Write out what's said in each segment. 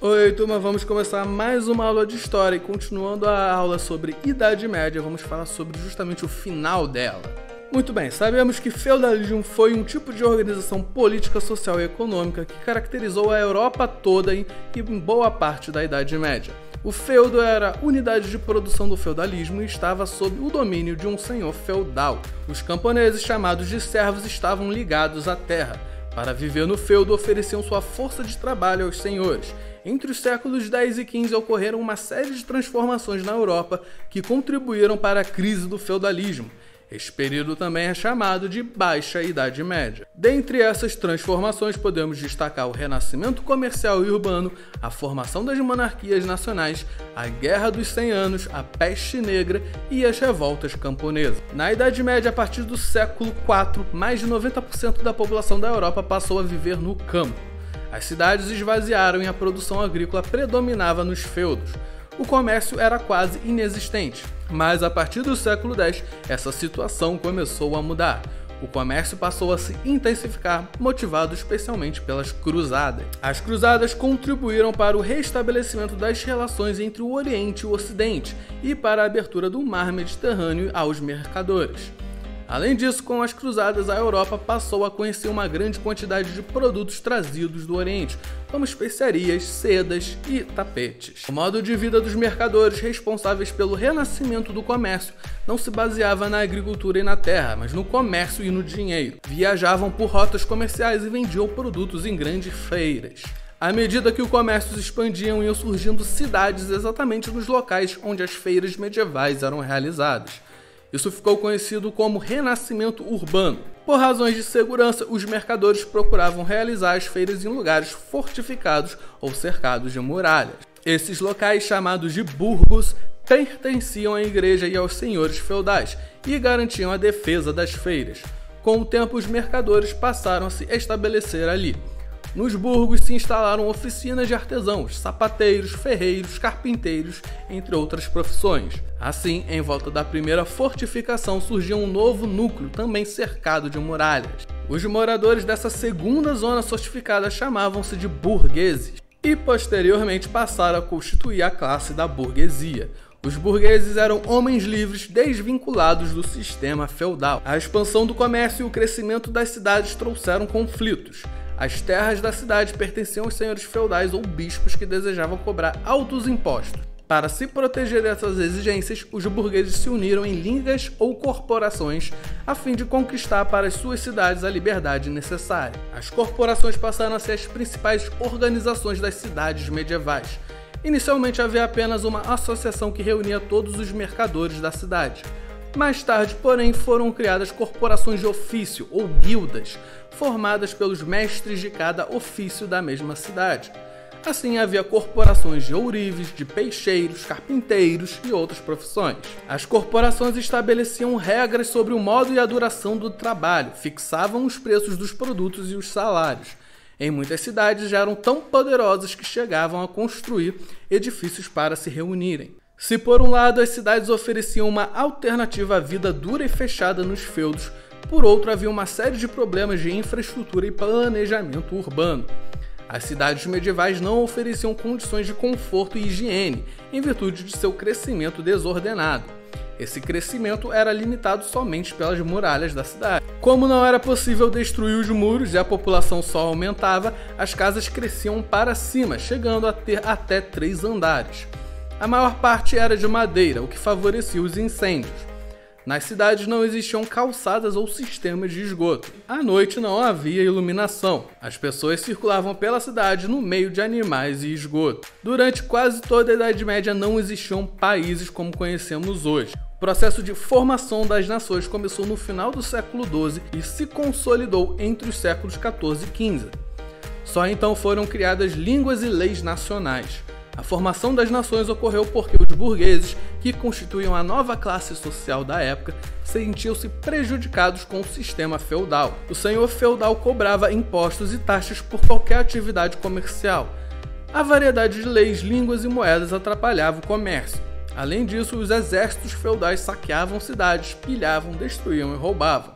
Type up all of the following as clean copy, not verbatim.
Oi, turma, vamos começar mais uma aula de história e continuando a aula sobre Idade Média, vamos falar sobre justamente o final dela. Muito bem, sabemos que feudalismo foi um tipo de organização política, social e econômica que caracterizou a Europa toda e boa parte da Idade Média. O feudo era a unidade de produção do feudalismo e estava sob o domínio de um senhor feudal. Os camponeses, chamados de servos, estavam ligados à terra. Para viver no feudo, ofereciam sua força de trabalho aos senhores. Entre os séculos X e XV ocorreram uma série de transformações na Europa que contribuíram para a crise do feudalismo. Este período também é chamado de Baixa Idade Média. Dentre essas transformações podemos destacar o renascimento comercial e urbano, a formação das monarquias nacionais, a Guerra dos 100 Anos, a Peste Negra e as revoltas camponesas. Na Idade Média, a partir do século IV, mais de 90% da população da Europa passou a viver no campo. As cidades esvaziaram e a produção agrícola predominava nos feudos. O comércio era quase inexistente, mas a partir do século X, essa situação começou a mudar. O comércio passou a se intensificar, motivado especialmente pelas cruzadas. As cruzadas contribuíram para o restabelecimento das relações entre o Oriente e o Ocidente e para a abertura do mar Mediterrâneo aos mercadores. Além disso, com as cruzadas, a Europa passou a conhecer uma grande quantidade de produtos trazidos do Oriente, como especiarias, sedas e tapetes. O modo de vida dos mercadores responsáveis pelo renascimento do comércio não se baseava na agricultura e na terra, mas no comércio e no dinheiro. Viajavam por rotas comerciais e vendiam produtos em grandes feiras. À medida que o comércio se expandia, iam surgindo cidades exatamente nos locais onde as feiras medievais eram realizadas. Isso ficou conhecido como renascimento urbano. Por razões de segurança, os mercadores procuravam realizar as feiras em lugares fortificados ou cercados de muralhas. Esses locais, chamados de burgos, pertenciam à igreja e aos senhores feudais e garantiam a defesa das feiras. Com o tempo, os mercadores passaram a se estabelecer ali. Nos burgos se instalaram oficinas de artesãos, sapateiros, ferreiros, carpinteiros, entre outras profissões. Assim, em volta da primeira fortificação surgia um novo núcleo, também cercado de muralhas. Os moradores dessa segunda zona fortificada chamavam-se de burgueses e posteriormente passaram a constituir a classe da burguesia. Os burgueses eram homens livres desvinculados do sistema feudal. A expansão do comércio e o crescimento das cidades trouxeram conflitos. As terras da cidade pertenciam aos senhores feudais ou bispos que desejavam cobrar altos impostos. Para se proteger dessas exigências, os burgueses se uniram em ligas ou corporações a fim de conquistar para as suas cidades a liberdade necessária. As corporações passaram a ser as principais organizações das cidades medievais. Inicialmente havia apenas uma associação que reunia todos os mercadores da cidade. Mais tarde, porém, foram criadas corporações de ofício, ou guildas, formadas pelos mestres de cada ofício da mesma cidade. Assim, havia corporações de ourives, de peixeiros, carpinteiros e outras profissões. As corporações estabeleciam regras sobre o modo e a duração do trabalho, fixavam os preços dos produtos e os salários. Em muitas cidades já eram tão poderosas que chegavam a construir edifícios para se reunirem. Se por um lado as cidades ofereciam uma alternativa à vida dura e fechada nos feudos, por outro havia uma série de problemas de infraestrutura e planejamento urbano. As cidades medievais não ofereciam condições de conforto e higiene, em virtude de seu crescimento desordenado. Esse crescimento era limitado somente pelas muralhas da cidade. Como não era possível destruir os muros e a população só aumentava, as casas cresciam para cima, chegando a ter até 3 andares. A maior parte era de madeira, o que favorecia os incêndios. Nas cidades não existiam calçadas ou sistemas de esgoto. À noite não havia iluminação. As pessoas circulavam pela cidade no meio de animais e esgoto. Durante quase toda a Idade Média não existiam países como conhecemos hoje. O processo de formação das nações começou no final do século XII e se consolidou entre os séculos XIV e XV. Só então foram criadas línguas e leis nacionais. A formação das nações ocorreu porque os burgueses, que constituíam a nova classe social da época, sentiam-se prejudicados com o sistema feudal. O senhor feudal cobrava impostos e taxas por qualquer atividade comercial. A variedade de leis, línguas e moedas atrapalhava o comércio. Além disso, os exércitos feudais saqueavam cidades, pilhavam, destruíam e roubavam.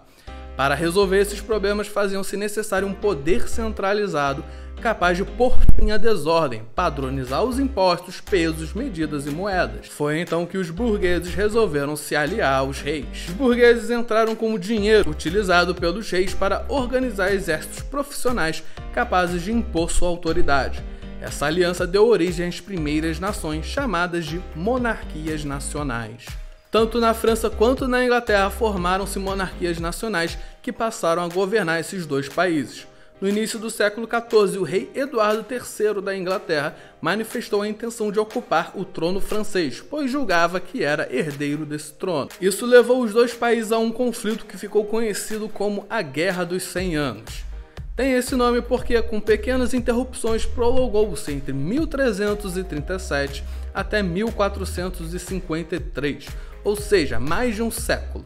Para resolver esses problemas, faziam-se necessário um poder centralizado capaz de pôr fim à desordem, padronizar os impostos, pesos, medidas e moedas. Foi então que os burgueses resolveram se aliar aos reis. Os burgueses entraram com o dinheiro utilizado pelos reis para organizar exércitos profissionais capazes de impor sua autoridade. Essa aliança deu origem às primeiras nações, chamadas de monarquias nacionais. Tanto na França quanto na Inglaterra formaram-se monarquias nacionais que passaram a governar esses dois países. No início do século XIV, o rei Eduardo III da Inglaterra manifestou a intenção de ocupar o trono francês, pois julgava que era herdeiro desse trono. Isso levou os dois países a um conflito que ficou conhecido como a Guerra dos 100 Anos. Tem esse nome porque, com pequenas interrupções, prolongou-se entre 1337 até 1453, ou seja, mais de um século.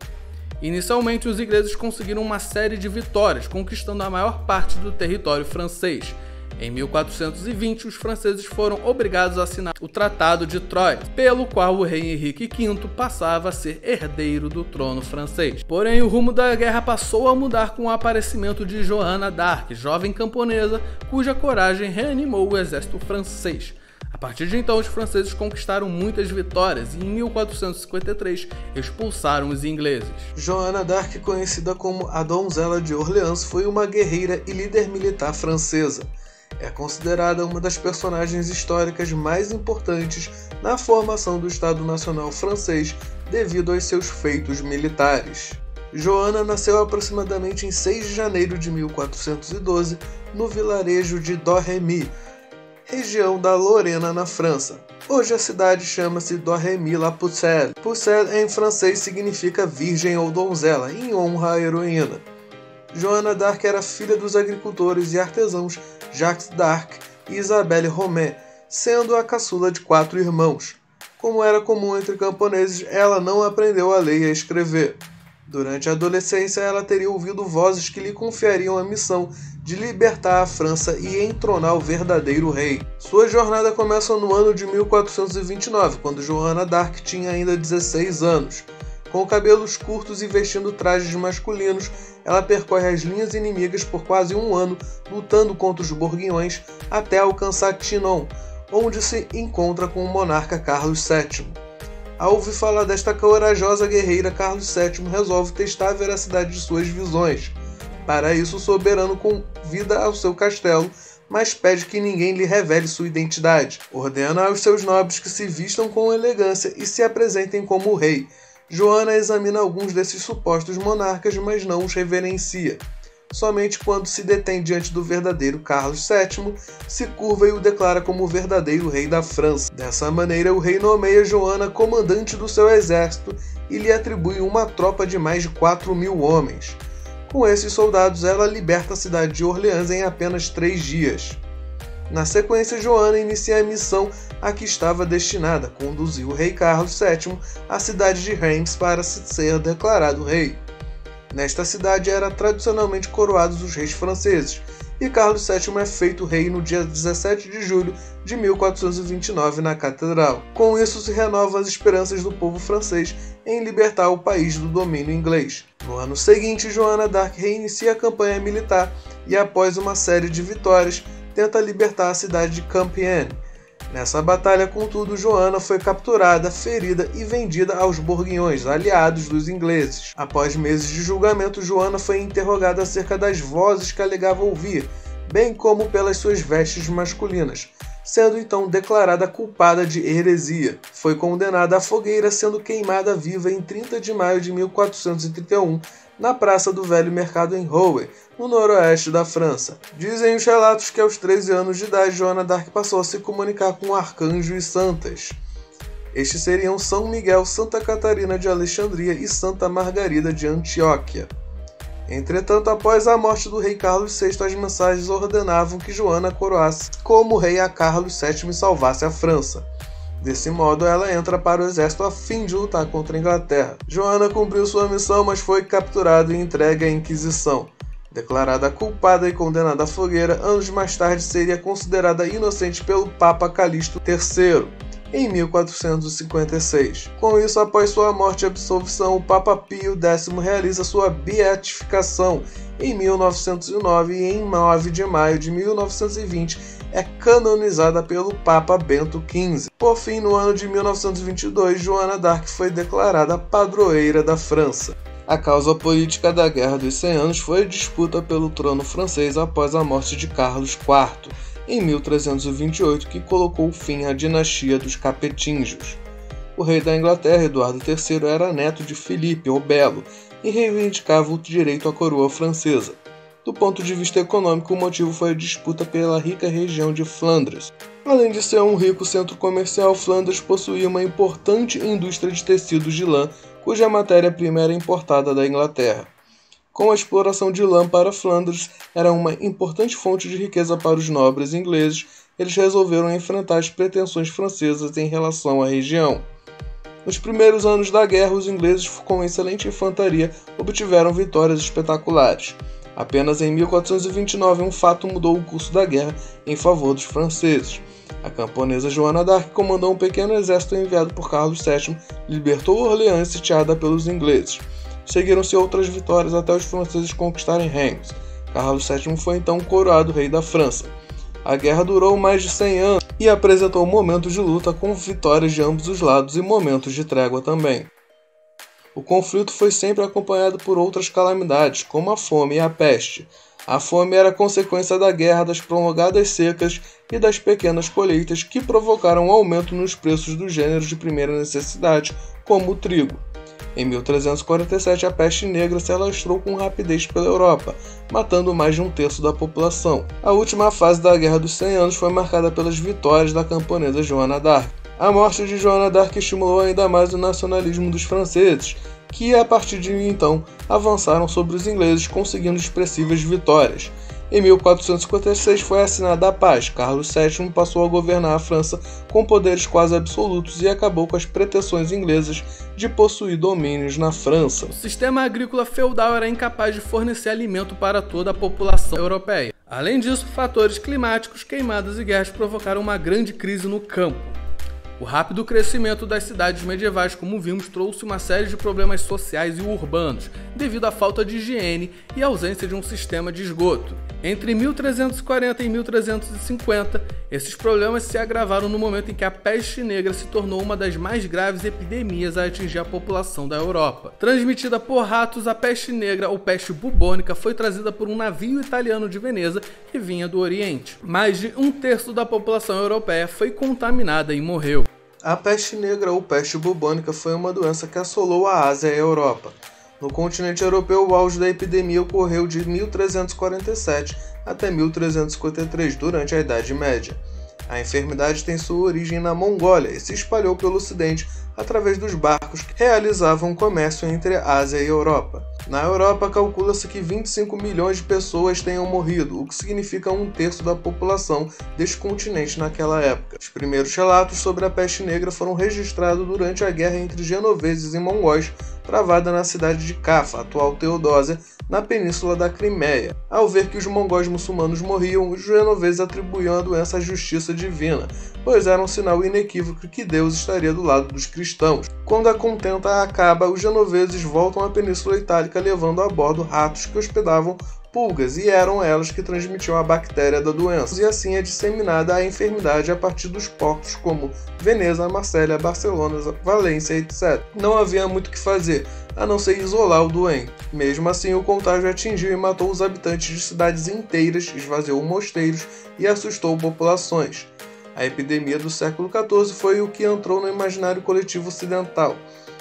Inicialmente, os ingleses conseguiram uma série de vitórias, conquistando a maior parte do território francês. Em 1420, os franceses foram obrigados a assinar o Tratado de Troyes, pelo qual o rei Henrique V passava a ser herdeiro do trono francês. Porém, o rumo da guerra passou a mudar com o aparecimento de Joana d'Arc, jovem camponesa, cuja coragem reanimou o exército francês. A partir de então, os franceses conquistaram muitas vitórias e em 1453 expulsaram os ingleses. Joana d'Arc, conhecida como a Donzela de Orleans, foi uma guerreira e líder militar francesa. É considerada uma das personagens históricas mais importantes na formação do Estado Nacional francês devido aos seus feitos militares. Joana nasceu aproximadamente em 6 de janeiro de 1412 no vilarejo de Domremy, região da Lorena, na França. Hoje a cidade chama-se Domremy-la-Pucelle. Pucelle em francês significa virgem ou donzela, em honra à heroína. Joana d'Arc era filha dos agricultores e artesãos Jacques d'Arc e Isabelle Romain, sendo a caçula de 4 irmãos. Como era comum entre camponeses, ela não aprendeu a ler e a escrever. Durante a adolescência, ela teria ouvido vozes que lhe confiariam a missão de libertar a França e entronar o verdadeiro rei. Sua jornada começa no ano de 1429, quando Joana d'Arc tinha ainda 16 anos. Com cabelos curtos e vestindo trajes masculinos, ela percorre as linhas inimigas por quase um ano, lutando contra os Borguignões até alcançar Chinon, onde se encontra com o monarca Carlos VII. Ao ouvir falar desta corajosa guerreira, Carlos VII resolve testar a veracidade de suas visões. Para isso, o soberano convida ao seu castelo, mas pede que ninguém lhe revele sua identidade. Ordena aos seus nobres que se vistam com elegância e se apresentem como o rei. Joana examina alguns desses supostos monarcas, mas não os reverencia. Somente quando se detém diante do verdadeiro Carlos VII, se curva e o declara como o verdadeiro rei da França. Dessa maneira, o rei nomeia Joana comandante do seu exército e lhe atribui uma tropa de mais de 4.000 homens. Com esses soldados, ela liberta a cidade de Orleans em apenas 3 dias. Na sequência, Joana inicia a missão a que estava destinada, conduzir o rei Carlos VII à cidade de Reims para ser declarado rei. Nesta cidade eram tradicionalmente coroados os reis franceses, e Carlos VII é feito rei no dia 17 de julho de 1429 na Catedral. Com isso se renovam as esperanças do povo francês em libertar o país do domínio inglês. No ano seguinte, Joana d'Arc reinicia a campanha militar e, após uma série de vitórias, tenta libertar a cidade de Compiègne. Nessa batalha, contudo, Joana foi capturada, ferida e vendida aos Borguignões, aliados dos ingleses. Após meses de julgamento, Joana foi interrogada acerca das vozes que alegava ouvir, bem como pelas suas vestes masculinas, sendo então declarada culpada de heresia. Foi condenada à fogueira, sendo queimada viva em 30 de maio de 1431, na Praça do Velho Mercado em Rouen, no noroeste da França. Dizem os relatos que aos 13 anos de idade, Joana d'Arc passou a se comunicar com arcanjos e santas. Estes seriam São Miguel, Santa Catarina de Alexandria e Santa Margarida de Antioquia. Entretanto, após a morte do rei Carlos VI, as mensagens ordenavam que Joana coroasse como rei a Carlos VII e salvasse a França. Desse modo, ela entra para o exército a fim de lutar contra a Inglaterra. Joana cumpriu sua missão, mas foi capturada e entregue à Inquisição. Declarada culpada e condenada à fogueira, anos mais tarde seria considerada inocente pelo Papa Calixto III. em 1456. Com isso, após sua morte e absolvição, o Papa Pio X realiza sua beatificação em 1909 e em 9 de maio de 1920 é canonizada pelo Papa Bento XV. Por fim, no ano de 1922, Joana d'Arc foi declarada padroeira da França. A causa política da Guerra dos 100 Anos foi a disputa pelo trono francês após a morte de Carlos IV, em 1328, que colocou fim à dinastia dos Capetingios. O rei da Inglaterra, Eduardo III, era neto de Filipe o Belo e reivindicava o direito à coroa francesa. Do ponto de vista econômico, o motivo foi a disputa pela rica região de Flandres. Além de ser um rico centro comercial, Flandres possuía uma importante indústria de tecidos de lã, cuja matéria-prima era importada da Inglaterra. Com a exploração de lã para Flandres era uma importante fonte de riqueza para os nobres ingleses, eles resolveram enfrentar as pretensões francesas em relação à região. Nos primeiros anos da guerra, os ingleses, com excelente infantaria, obtiveram vitórias espetaculares. Apenas em 1429 um fato mudou o curso da guerra em favor dos franceses. A camponesa Joana d'Arc comandou um pequeno exército enviado por Carlos VII, libertou Orleans sitiada pelos ingleses. Seguiram-se outras vitórias até os franceses conquistarem Reims. Carlos VII foi então coroado rei da França. A guerra durou mais de 100 anos e apresentou momentos de luta com vitórias de ambos os lados e momentos de trégua também. O conflito foi sempre acompanhado por outras calamidades, como a fome e a peste. A fome era consequência da guerra, das prolongadas secas e das pequenas colheitas que provocaram um aumento nos preços dos gêneros de primeira necessidade, como o trigo. Em 1347, a peste negra se alastrou com rapidez pela Europa, matando mais de um terço da população. A última fase da Guerra dos 100 Anos foi marcada pelas vitórias da camponesa Joana d'Arc. A morte de Joana d'Arc estimulou ainda mais o nacionalismo dos franceses, que a partir de então avançaram sobre os ingleses, conseguindo expressivas vitórias. Em 1456 foi assinada a paz. Carlos VII passou a governar a França com poderes quase absolutos e acabou com as pretensões inglesas de possuir domínios na França. O sistema agrícola feudal era incapaz de fornecer alimento para toda a população europeia. Além disso, fatores climáticos, queimadas e guerras provocaram uma grande crise no campo. O rápido crescimento das cidades medievais, como vimos, trouxe uma série de problemas sociais e urbanos, devido à falta de higiene e ausência de um sistema de esgoto. Entre 1340 e 1350, esses problemas se agravaram no momento em que a peste negra se tornou uma das mais graves epidemias a atingir a população da Europa. Transmitida por ratos, a peste negra ou peste bubônica foi trazida por um navio italiano de Veneza que vinha do Oriente. Mais de um terço da população europeia foi contaminada e morreu. A peste negra ou peste bubônica foi uma doença que assolou a Ásia e a Europa. No continente europeu, o auge da epidemia ocorreu de 1347 até 1353, durante a Idade Média. A enfermidade tem sua origem na Mongólia e se espalhou pelo ocidente através dos barcos que realizavam comércio entre a Ásia e a Europa. Na Europa, calcula-se que 25 milhões de pessoas tenham morrido, o que significa um terço da população deste continente naquela época. Os primeiros relatos sobre a peste negra foram registrados durante a guerra entre genoveses e mongóis, travada na cidade de Cafa, atual Teodósia, na península da Crimeia. Ao ver que os mongóis muçulmanos morriam, os genoveses atribuíam a doença à justiça divina, pois era um sinal inequívoco que Deus estaria do lado dos cristãos. Quando a contenta acaba, os genoveses voltam à Península Itálica levando a bordo ratos que hospedavam pulgas, e eram elas que transmitiam a bactéria da doença, e assim é disseminada a enfermidade a partir dos portos como Veneza, Marsella, Barcelona, Valência, etc. Não havia muito o que fazer, a não ser isolar o doente. Mesmo assim, o contágio atingiu e matou os habitantes de cidades inteiras, esvaziou mosteiros e assustou populações. A epidemia do século XIV foi o que entrou no imaginário coletivo ocidental.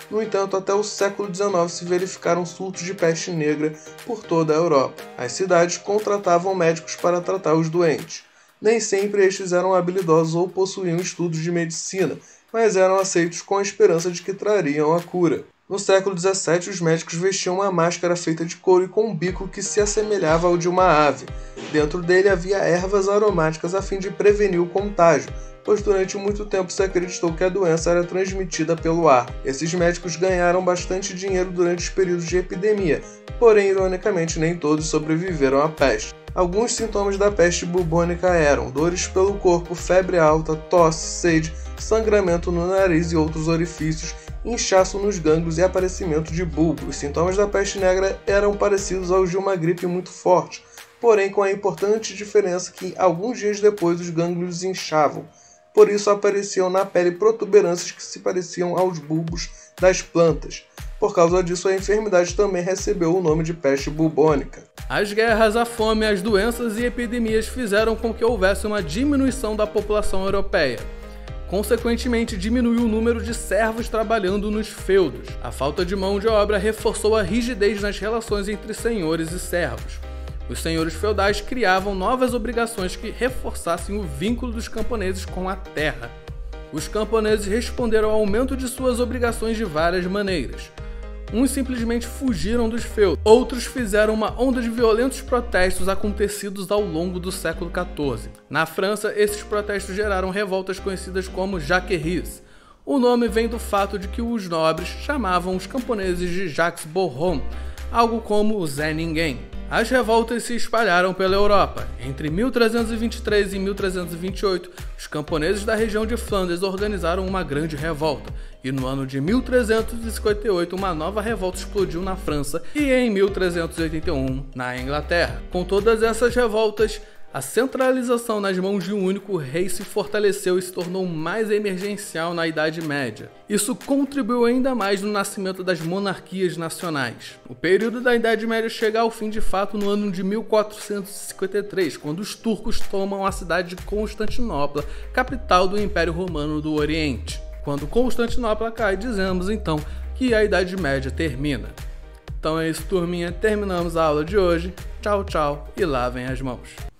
No entanto, até o século XIX se verificaram surtos de peste negra por toda a Europa. As cidades contratavam médicos para tratar os doentes. Nem sempre estes eram habilidosos ou possuíam estudos de medicina, mas eram aceitos com a esperança de que trariam a cura. No século XVII, os médicos vestiam uma máscara feita de couro e com um bico que se assemelhava ao de uma ave. Dentro dele havia ervas aromáticas a fim de prevenir o contágio, pois durante muito tempo se acreditou que a doença era transmitida pelo ar. Esses médicos ganharam bastante dinheiro durante os períodos de epidemia, porém, ironicamente, nem todos sobreviveram à peste. Alguns sintomas da peste bubônica eram dores pelo corpo, febre alta, tosse, sede, sangramento no nariz e outros orifícios, inchaço nos gânglios e aparecimento de bulbo. Os sintomas da peste negra eram parecidos aos de uma gripe muito forte, porém com a importante diferença que alguns dias depois os gânglios inchavam. Por isso apareciam na pele protuberâncias que se pareciam aos bulbos das plantas. Por causa disso, a enfermidade também recebeu o nome de peste bubônica. As guerras, a fome, as doenças e epidemias fizeram com que houvesse uma diminuição da população europeia. Consequentemente, diminuiu o número de servos trabalhando nos feudos. A falta de mão de obra reforçou a rigidez nas relações entre senhores e servos. Os senhores feudais criavam novas obrigações que reforçassem o vínculo dos camponeses com a terra. Os camponeses responderam ao aumento de suas obrigações de várias maneiras. Uns simplesmente fugiram dos feudos, outros fizeram uma onda de violentos protestos acontecidos ao longo do século XIV. Na França, esses protestos geraram revoltas conhecidas como Jacqueries. O nome vem do fato de que os nobres chamavam os camponeses de Jacques Bourron, algo como o Zé Ninguém. As revoltas se espalharam pela Europa. Entre 1323 e 1328, os camponeses da região de Flandres organizaram uma grande revolta, e no ano de 1358 uma nova revolta explodiu na França e em 1381 na Inglaterra. Com todas essas revoltas, a centralização nas mãos de um único rei se fortaleceu e se tornou mais emergencial na Idade Média. Isso contribuiu ainda mais no nascimento das monarquias nacionais. O período da Idade Média chega ao fim de fato no ano de 1453, quando os turcos tomam a cidade de Constantinopla, capital do Império Romano do Oriente. Quando Constantinopla cai, dizemos então que a Idade Média termina. Então é isso, turminha. Terminamos a aula de hoje. Tchau, tchau e lavem as mãos.